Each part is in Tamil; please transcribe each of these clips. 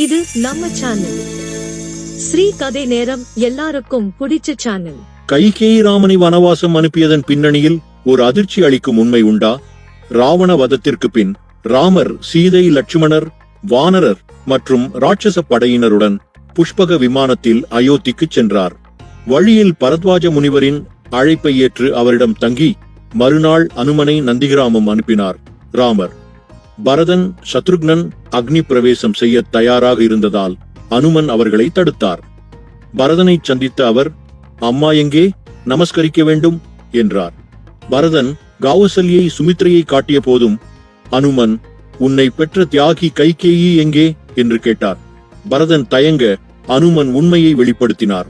இது நம்ம சேனல் ஸ்ரீ கதை நேரம். எல்லாருக்கும் பிடிச்ச சேனல். கைகேயி ராமனை வனவாசம் அனுப்பியதன் பின்னணியில் ஒரு அதிர்ச்சி அளிக்கும் உண்மை உண்டா? ராவண வதத்திற்கு பின் ராமர் சீதை, லட்சுமணர், வானரர் மற்றும் ராட்சச படையினருடன் புஷ்பக விமானத்தில் அயோத்திக்கு சென்றார். வழியில் பரத்வாஜ முனிவரின் அழைப்பை ஏற்று அவரிடம் தங்கி மறுநாள் அனுமனை நந்திகிராமம் அனுப்பினார் ராமர். பரதன், சத்ருக்னன் அக்னி பிரவேசம் செய்ய தயாராக இருந்ததால் அனுமன் அவர்களை தடுத்தார். பரதனை சந்தித்த அவர், அம்மா எங்கே? நமஸ்கரிக்க வேண்டும் என்றார். பரதன் கௌசல்யை, சுமித்ரையை காட்டிய போதும் அனுமன், உன்னை பெற்ற தியாகி கைகேயி எங்கே என்று கேட்டார். பரதன் தயங்க அனுமன் உண்மையை வெளிப்படுத்தினார்.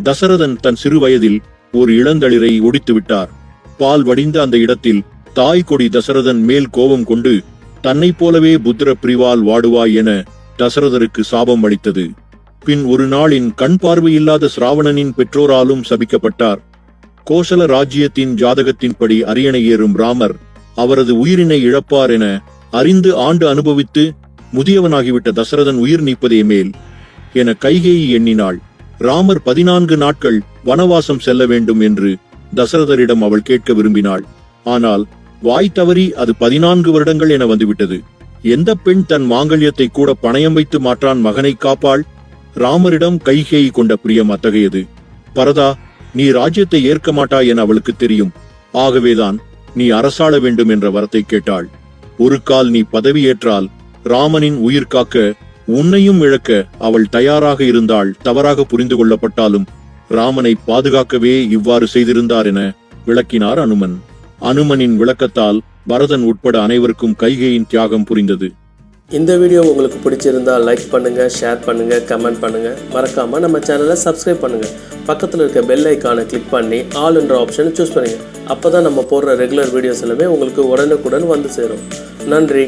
தசரதன் தன் சிறு வயதில் ஒரு இளந்தளிரை ஒடித்து விட்டார். பால் வடிந்த அந்த இடத்தில் தாய் கொடி தசரதன் மேல் கோபம் கொண்டு தன்னை போலவே புத்திர பிரிவால் வாடுவாய் என தசரதருக்கு சாபம் அளித்தது. பின் ஒரு நாளின் கண் பார்வையில்லாத சிராவணனின் பெற்றோராலும் சபிக்கப்பட்டார். கோசல ராஜ்யத்தின் ஜாதகத்தின்படி அரியணை ஏறும் ராமர் அவரது உயிரினை இழப்பார் என அறிந்து ஆண்டு அனுபவித்து முதியவனாகிவிட்ட தசரதன் உயிர் நீப்பதே மேல் என கைகேயி எண்ணினாள். ராமர் 14 நாட்கள் வனவாசம் செல்ல வேண்டும் என்று தசரதரிடம் அவள் கேட்க விரும்பினாள். ஆனால் வாய் தவறி அது 14 வருடங்கள் என வந்துவிட்டது. எந்த பெண் தன் மாங்கல்யத்தை கூட பணயம் வைத்து மாற்றான் மகனை காப்பாள்? ராமரிடம் கைகேயி கொண்ட பிரியம் அத்தகையது. பரதா, நீ ராஜ்யத்தை ஏற்க மாட்டாய் என அவளுக்கு தெரியும். ஆகவேதான் நீ அரசாள வேண்டும் என்ற வரத்தை கேட்டாள். ஒரு கால் நீ பதவி ஏற்றால் ராமனின் உயிர் காக்க உன்னையும் இழக்க அவள் தயாராக இருந்தாள். தவறாக புரிந்து கொள்ளப்பட்டாலும் ராமனை பாதுகாக்கவே இவ்வாறு செய்திருந்தார் என விளக்கினார் அனுமன். அனுமனின் விளக்கத்தால் பரதன் உட்பட அனைவருக்கும் கைகேயின் தியாகம் புரிந்தது. இந்த வீடியோ உங்களுக்கு பிடிச்சிருந்தா லைக் பண்ணுங்க, ஷேர் பண்ணுங்க, கமெண்ட் பண்ணுங்க. மறக்காம நம்ம சேனலை சப்ஸ்கிரைப் பண்ணுங்க. பக்கத்தில் இருக்க பெல் ஐக்கானை கிளிக் பண்ணி ஆல் என்ற ஆப்ஷனை சூஸ் பண்ணுங்க. அப்பதான் நம்ம போடுற ரெகுலர் வீடியோஸ் எல்லாமே உங்களுக்கு உடனுக்குடன் வந்து சேரும். நன்றி.